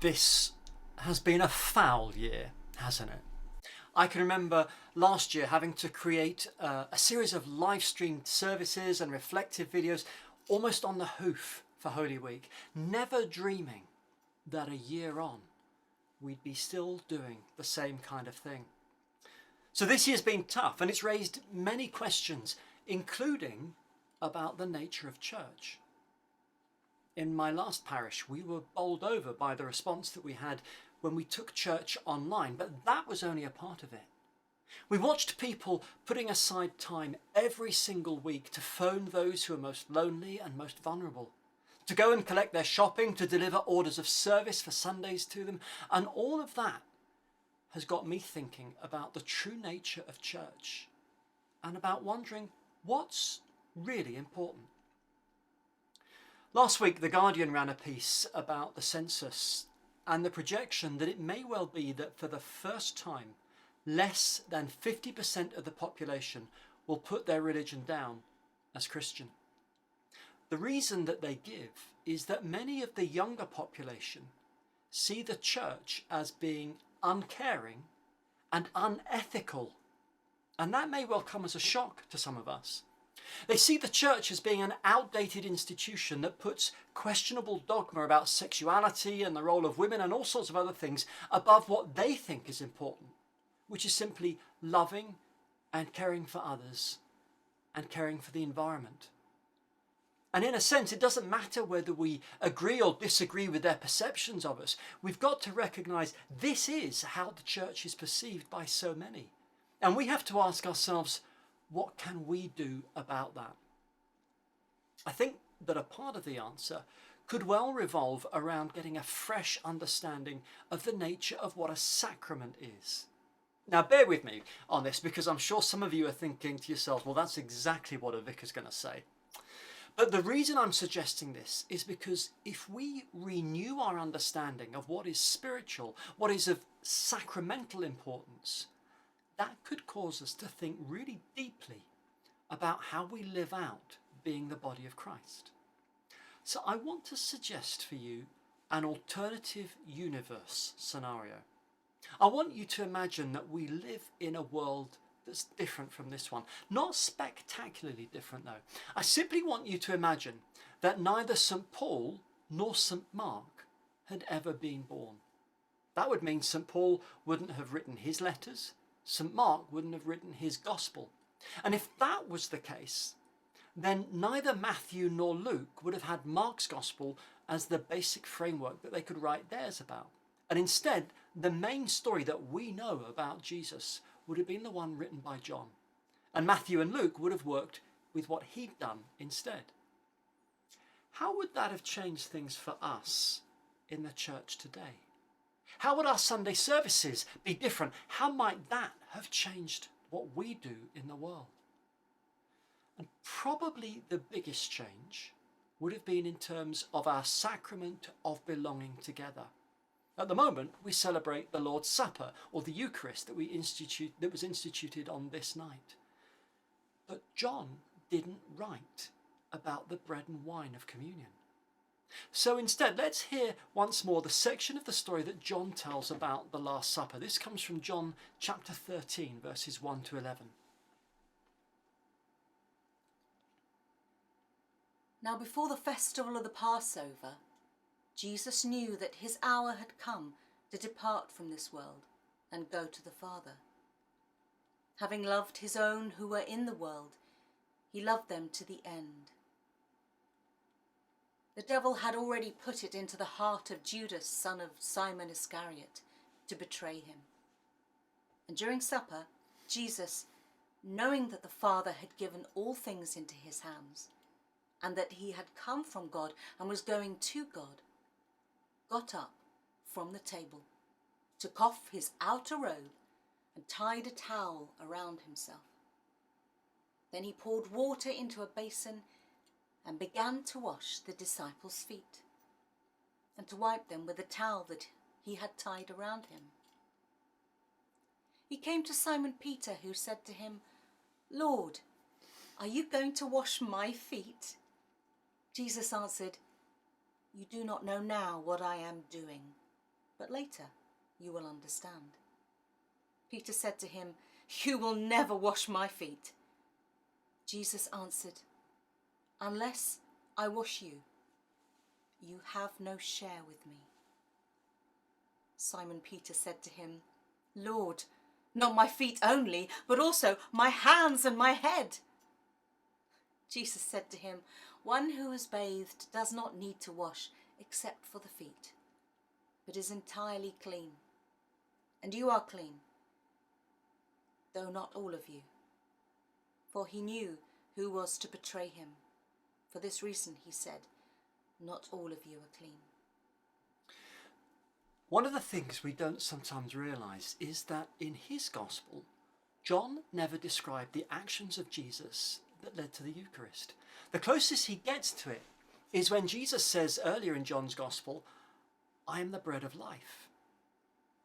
This has been a foul year, hasn't it? I can remember last year having to create a series of live streamed services and reflective videos almost on the hoof for Holy Week, never dreaming that a year on we'd be still doing the same kind of thing. So this year's been tough, and it's raised many questions, including about the nature of church. In my last parish, we were bowled over by the response that we had when we took church online, but that was only a part of it. We watched people putting aside time every single week to phone those who are most lonely and most vulnerable, to go and collect their shopping, to deliver orders of service for Sundays to them, and all of that has got me thinking about the true nature of church and about wondering what's really important. Last week, The Guardian ran a piece about the census and the projection that it may well be that for the first time, less than 50% of the population will put their religion down as Christian. The reason that they give is that many of the younger population see the church as being uncaring and unethical, and that may well come as a shock to some of us. They see the church as being an outdated institution that puts questionable dogma about sexuality and the role of women and all sorts of other things above what they think is important, which is simply loving and caring for others and caring for the environment. And in a sense, it doesn't matter whether we agree or disagree with their perceptions of us. We've got to recognise this is how the church is perceived by so many. And we have to ask ourselves, what can we do about that? I think that a part of the answer could well revolve around getting a fresh understanding of the nature of what a sacrament is. Now, bear with me on this, because I'm sure some of you are thinking to yourselves, well, that's exactly what a vicar's going to say. But the reason I'm suggesting this is because if we renew our understanding of what is spiritual, what is of sacramental importance, that could cause us to think really deeply about how we live out being the body of Christ. So I want to suggest for you an alternative universe scenario. I want you to imagine that we live in a world that's different from this one. Not spectacularly different though. I simply want you to imagine that neither St. Paul nor St. Mark had ever been born. That would mean St. Paul wouldn't have written his letters, St. Mark wouldn't have written his gospel. And if that was the case, then neither Matthew nor Luke would have had Mark's gospel as the basic framework that they could write theirs about. And instead, the main story that we know about Jesus would have been the one written by John. And Matthew and Luke would have worked with what he'd done instead. How would that have changed things for us in the church today? How would our Sunday services be different? How might that have changed what we do in the world? And probably the biggest change would have been in terms of our sacrament of belonging together. At the moment, we celebrate the Lord's Supper, or the Eucharist that was instituted on this night. But John didn't write about the bread and wine of communion. So instead, let's hear once more the section of the story that John tells about the Last Supper. This comes from John chapter 13, verses 1 to 11. Now before the festival of the Passover, Jesus knew that his hour had come to depart from this world and go to the Father. Having loved his own who were in the world, he loved them to the end. The devil had already put it into the heart of Judas, son of Simon Iscariot, to betray him. And during supper, Jesus, knowing that the Father had given all things into his hands, and that he had come from God and was going to God, got up from the table, took off his outer robe and tied a towel around himself. Then he poured water into a basin and began to wash the disciples' feet and to wipe them with the towel that he had tied around him. He came to Simon Peter, who said to him, "Lord, are you going to wash my feet?" Jesus answered, "You do not know now what I am doing, but later you will understand." Peter said to him, "You will never wash my feet." Jesus answered, "Unless I wash you, you have no share with me." Simon Peter said to him, "Lord, not my feet only, but also my hands and my head." Jesus said to him, "One who is bathed does not need to wash except for the feet, but is entirely clean. And you are clean, though not all of you." For he knew who was to betray him. For this reason he said, "Not all of you are clean." One of the things we don't sometimes realise is that in his gospel, John never described the actions of Jesus that led to the Eucharist. The closest he gets to it is when Jesus says earlier in John's gospel, "I am the bread of life."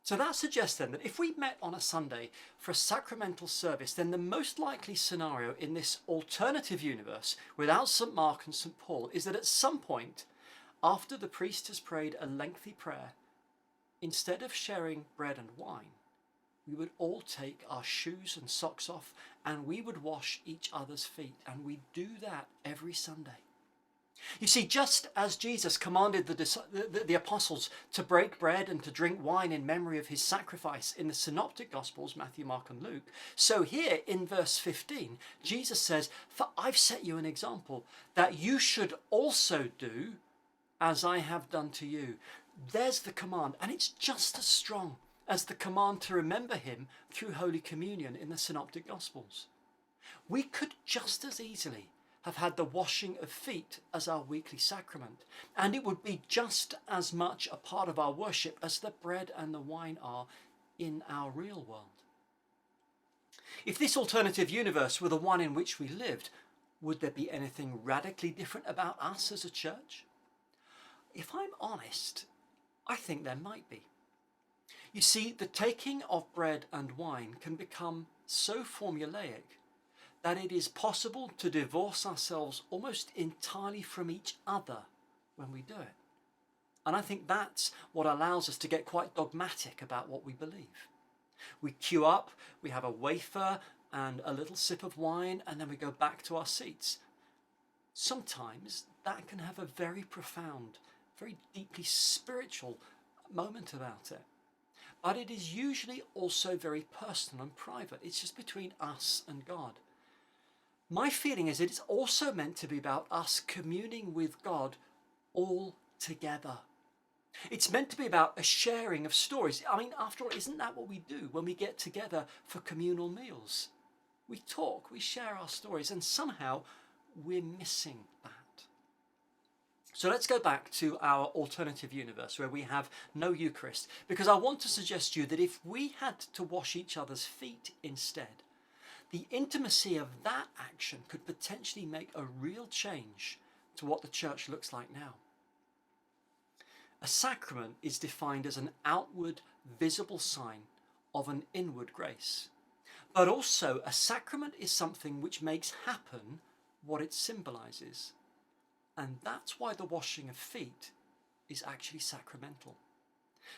So that suggests then that if we met on a Sunday for a sacramental service, then the most likely scenario in this alternative universe without St. Mark and St. Paul is that at some point, after the priest has prayed a lengthy prayer, instead of sharing bread and wine, we would all take our shoes and socks off and we would wash each other's feet. And we do that every Sunday. You see, just as Jesus commanded the apostles to break bread and to drink wine in memory of his sacrifice in the synoptic gospels, Matthew, Mark and Luke, so here in verse 15, Jesus says, "For I've set you an example that you should also do as I have done to you." There's the command, and it's just as strong as the command to remember him through Holy Communion in the synoptic gospels. We could just as easily have had the washing of feet as our weekly sacrament, and it would be just as much a part of our worship as the bread and the wine are in our real world. If this alternative universe were the one in which we lived, would there be anything radically different about us as a church? If I'm honest, I think there might be. You see, the taking of bread and wine can become so formulaic that it is possible to divorce ourselves almost entirely from each other when we do it. And I think that's what allows us to get quite dogmatic about what we believe. We queue up, we have a wafer and a little sip of wine, and then we go back to our seats. Sometimes that can have a very profound, very deeply spiritual moment about it. But it is usually also very personal and private. It's just between us and God. My feeling is that it's also meant to be about us communing with God all together. It's meant to be about a sharing of stories. I mean, after all, isn't that what we do when we get together for communal meals? We talk, we share our stories, and somehow we're missing that. So let's go back to our alternative universe where we have no Eucharist, because I want to suggest to you that if we had to wash each other's feet instead, the intimacy of that action could potentially make a real change to what the church looks like now. A sacrament is defined as an outward, visible sign of an inward grace. But also, a sacrament is something which makes happen what it symbolises. And that's why the washing of feet is actually sacramental.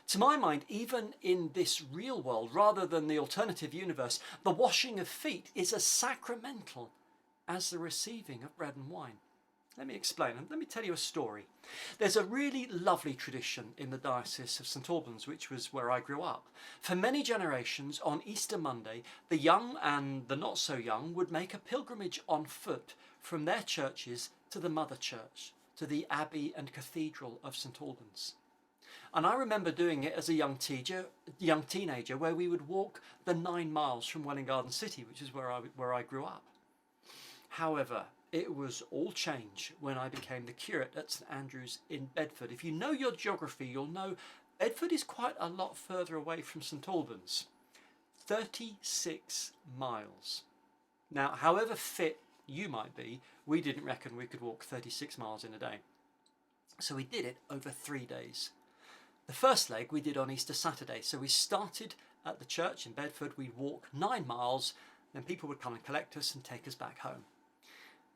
To my mind, even in this real world, rather than the alternative universe, the washing of feet is as sacramental as the receiving of bread and wine. Let me explain, and let me tell you a story. There's a really lovely tradition in the Diocese of St Albans, which was where I grew up. For many generations, on Easter Monday, the young and the not so young would make a pilgrimage on foot from their churches to the mother church, to the Abbey and Cathedral of St Albans. And I remember doing it as a young teenager, where we would walk the 9 miles from Welwyn Garden City, which is where I grew up. However, it was all change when I became the curate at St Andrews in Bedford. If you know your geography, you'll know Bedford is quite a lot further away from St Albans. 36 miles. Now, however fit you might be, we didn't reckon we could walk 36 miles in a day. So we did it over 3 days. The first leg we did on Easter Saturday. So we started at the church in Bedford, we'd walk 9 miles, then people would come and collect us and take us back home.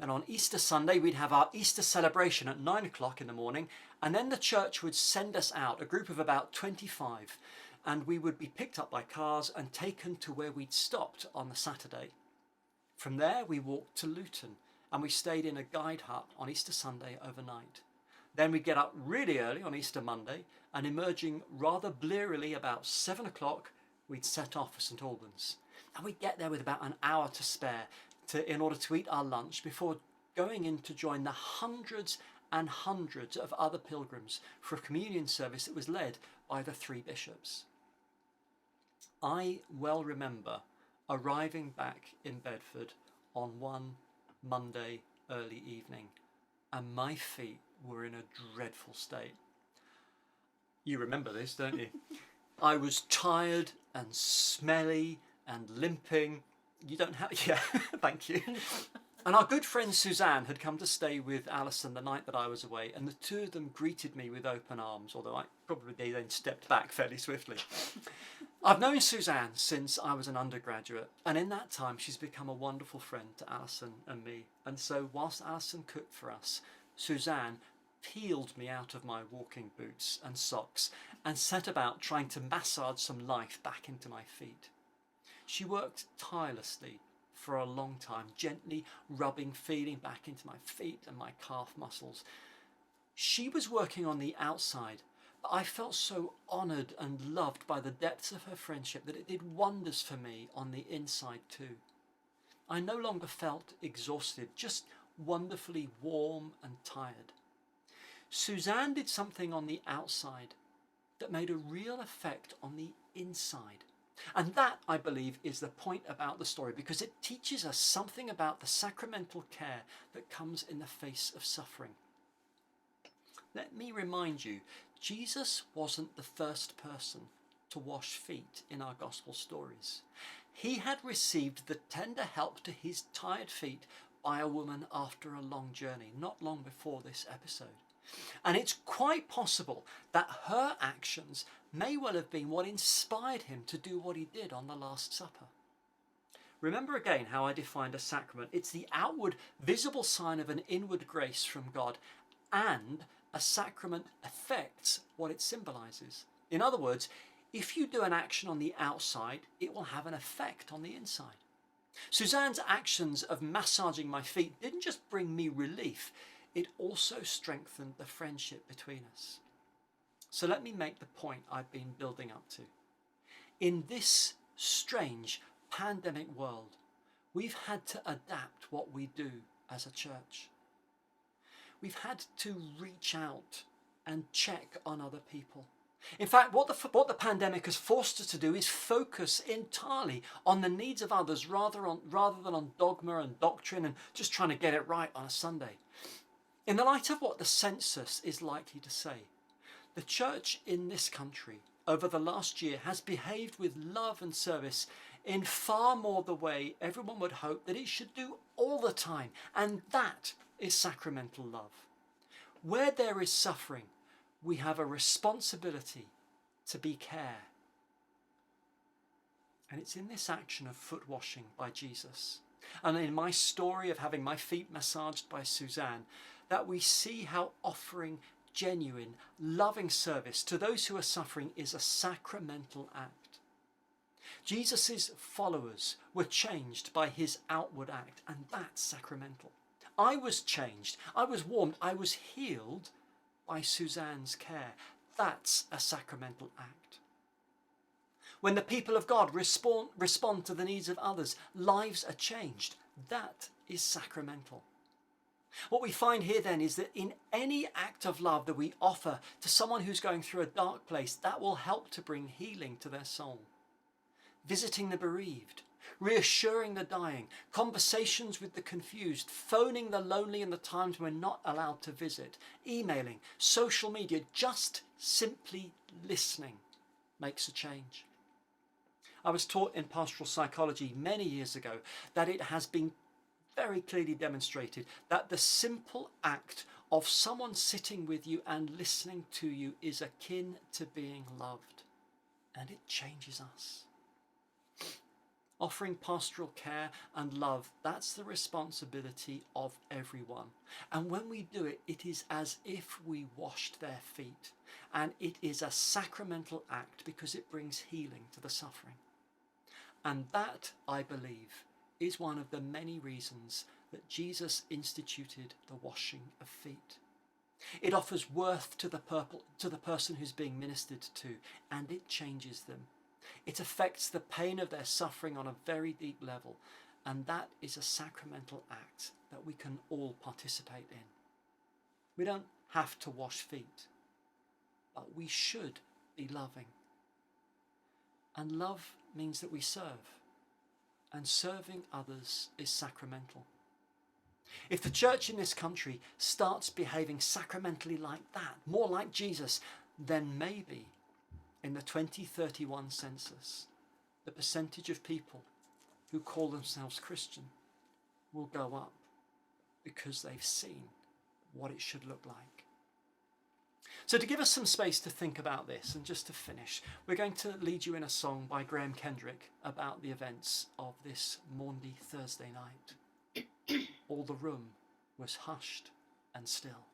Then on Easter Sunday, we'd have our Easter celebration at 9 o'clock in the morning, and then the church would send us out, a group of about 25, and we would be picked up by cars and taken to where we'd stopped on the Saturday. From there, we walked to Luton, and we stayed in a guide hut on Easter Sunday overnight. Then we'd get up really early on Easter Monday, and emerging rather blearily about 7 o'clock, we'd set off for St Albans. And we'd get there with about an hour to spare in order to eat our lunch before going in to join the hundreds and hundreds of other pilgrims for a communion service that was led by the 3 bishops. I well remember arriving back in Bedford on one Monday early evening, and my feet were in a dreadful state. You remember this, don't you? I was tired and smelly and limping. You don't have... Yeah, thank you. And our good friend Suzanne had come to stay with Alison the night that I was away, and the two of them greeted me with open arms, although I probably then stepped back fairly swiftly. I've known Suzanne since I was an undergraduate, and in that time she's become a wonderful friend to Alison and me. And so whilst Alison cooked for us, Suzanne peeled me out of my walking boots and socks and set about trying to massage some life back into my feet. She worked tirelessly for a long time, gently rubbing feeling back into my feet and my calf muscles. She was working on the outside, but I felt so honoured and loved by the depths of her friendship that it did wonders for me on the inside too. I no longer felt exhausted, just wonderfully warm and tired. Suzanne did something on the outside that made a real effect on the inside. And that, I believe, is the point about the story, because it teaches us something about the sacramental care that comes in the face of suffering. Let me remind you, Jesus wasn't the first person to wash feet in our gospel stories. He had received the tender help to his tired feet by a woman after a long journey, not long before this episode. And it's quite possible that her actions may well have been what inspired him to do what he did on the Last Supper. Remember again how I defined a sacrament. It's the outward, visible sign of an inward grace from God, and a sacrament affects what it symbolises. In other words, if you do an action on the outside, it will have an effect on the inside. Suzanne's actions of massaging my feet didn't just bring me relief, it also strengthened the friendship between us. So let me make the point I've been building up to. In this strange pandemic world, we've had to adapt what we do as a church. We've had to reach out and check on other people. In fact, what the pandemic has forced us to do is focus entirely on the needs of others rather than on dogma and doctrine and just trying to get it right on a Sunday. In the light of what the census is likely to say, the church in this country over the last year has behaved with love and service in far more the way everyone would hope that it should do all the time, and that is sacramental love. Where there is suffering, we have a responsibility to be care. And it's in this action of foot washing by Jesus, and in my story of having my feet massaged by Suzanne, that we see how offering genuine, loving service to those who are suffering is a sacramental act. Jesus' followers were changed by his outward act, and that's sacramental. I was changed, I was warmed, I was healed by Suzanne's care. That's a sacramental act. When the people of God respond to the needs of others, lives are changed. That is sacramental. What we find here then is that in any act of love that we offer to someone who's going through a dark place, that will help to bring healing to their soul. Visiting the bereaved, reassuring the dying, conversations with the confused, phoning the lonely in the times we're not allowed to visit, emailing, social media, just simply listening makes a change. I was taught in pastoral psychology many years ago that it has been very clearly demonstrated that the simple act of someone sitting with you and listening to you is akin to being loved, and it changes us. Offering pastoral care and love, that's the responsibility of everyone. And when we do it, it is as if we washed their feet. And it is a sacramental act because it brings healing to the suffering. And that, I believe, is one of the many reasons that Jesus instituted the washing of feet. It offers worth to the person who's being ministered to, and it changes them. It affects the pain of their suffering on a very deep level, and that is a sacramental act that we can all participate in. We don't have to wash feet, but we should be loving. And love means that we serve, and serving others is sacramental. If the church in this country starts behaving sacramentally like that, more like Jesus, then maybe in the 2031 census, the percentage of people who call themselves Christian will go up because they've seen what it should look like. So to give us some space to think about this, and just to finish, we're going to lead you in a song by Graham Kendrick about the events of this Maundy Thursday night. All the room was hushed and still.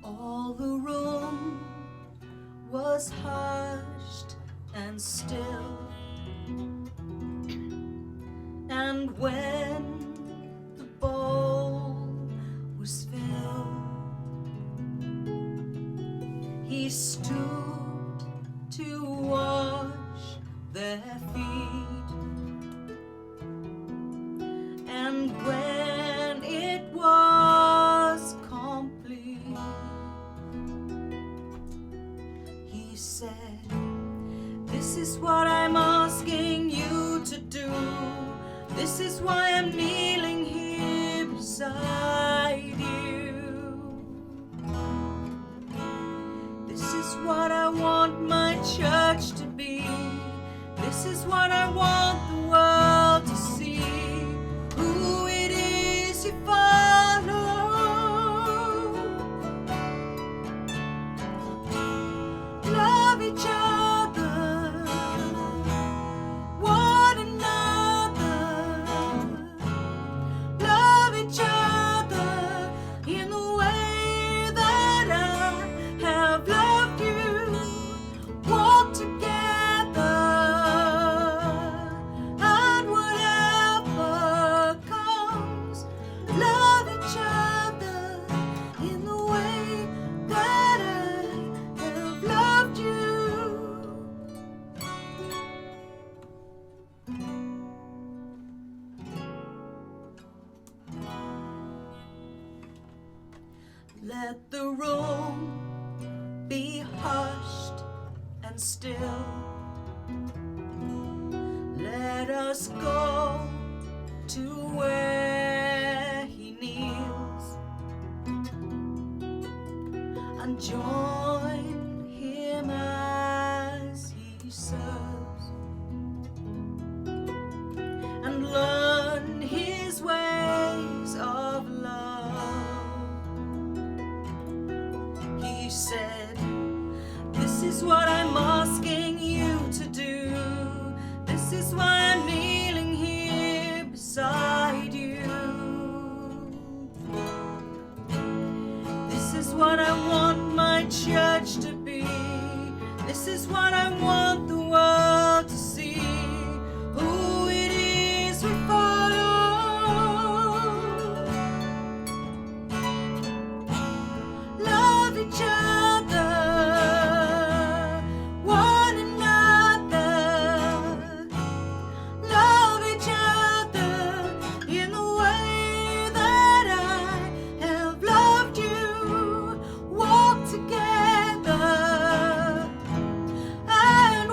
All the room was hushed and still, and when the bowl was filled, he stooped to wash their feet, and when it was complete, he said, "This is what I'm asking you to do. This is why I'm kneeling here beside you. This is what I want my church to be. This is what I want the world to see. Who it is you follow. Love each other, one another. Love each other in the way that I have loved you. Walk together, and whatever comes, love each other in the way that I have loved you." Let the room be hushed and still. Let us go to where he kneels and join him as he serves, and learn his ways of love. He said, "This is what I'm asking you to do. This is why I'm kneeling here beside you. This is what I want my church to be. This is what I want the world to see. Who it is we follow. Love each other, one another. Love each other in the way that I have loved you. Walk together, and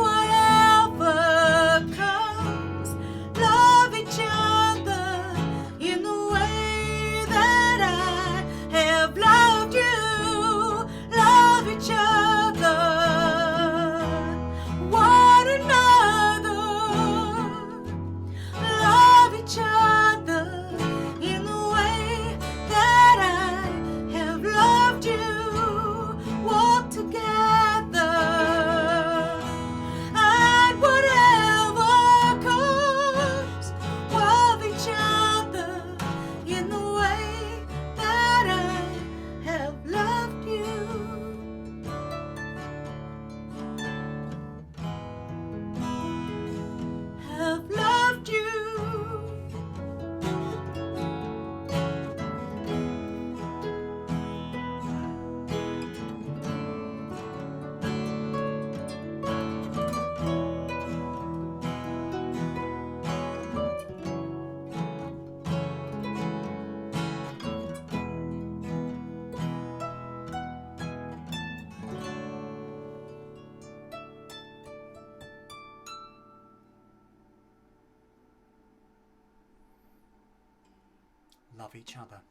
love each other.